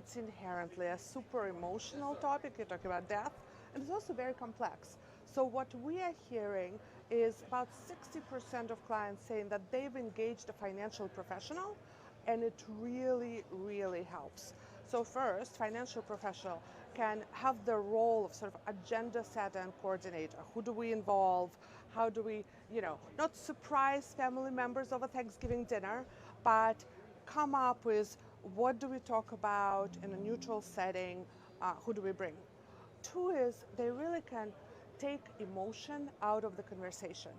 it's inherently a super emotional topic. You're talking about death, and it's also very complex. So what we are hearing is about 60% of clients saying that they've engaged a financial professional, and it really, really helps. So first, financial professional can have the role of sort of agenda setter and coordinator. Who do we involve? How do we, not surprise family members over Thanksgiving dinner, but come up with what do we talk about in a neutral setting, who do we bring? Two is they really can take emotion out of the conversation.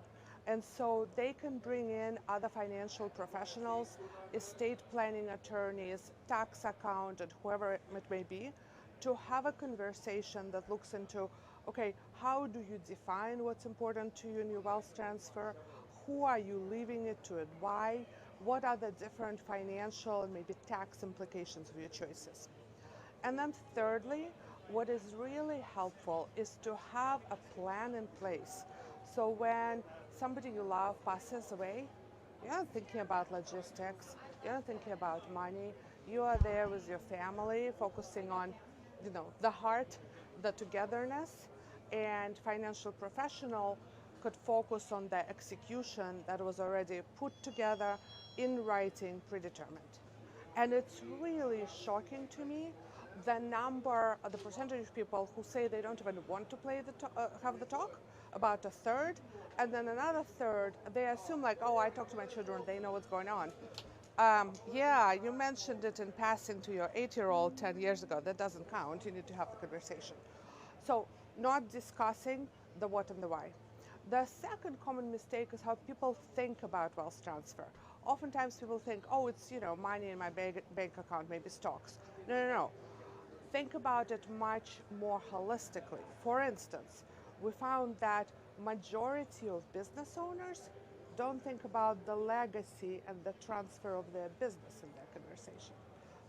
And so they can bring in other financial professionals, estate planning attorneys, tax accountant, whoever it may be, to have a conversation that looks into, okay, how do you define what's important to you in your wealth transfer? Who are you leaving it to and why? What are the different financial and maybe tax implications of your choices? And then thirdly, what is really helpful is to have a plan in place. So when somebody you love passes away, you're not thinking about logistics, you're not thinking about money, you are there with your family, focusing on, the heart, the togetherness, and financial professional could focus on the execution that was already put together in writing, predetermined. And it's really shocking to me the percentage of people who say they don't even want to have the talk, about a third, and then another third, they assume like, oh, I talk to my children, they know what's going on. Yeah, you mentioned it in passing to your 8-year-old 10 years ago. That doesn't count. You need to have the conversation. So not discussing the what and the why. The second common mistake is how people think about wealth transfer. Oftentimes people think, oh, it's, money in my bank account, maybe stocks. No, no, no. Think about it much more holistically. For instance, we found that majority of business owners don't think about the legacy and the transfer of their business in their conversation.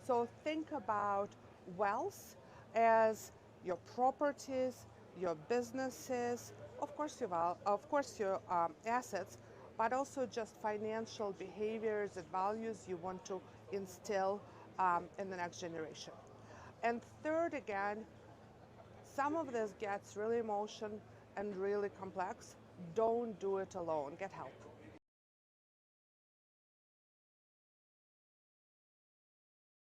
So think about wealth as your properties, your businesses, of course your assets, but also just financial behaviors and values you want to instill in the next generation. And third, again, some of this gets really emotional and really complex. Don't do it alone. Get help.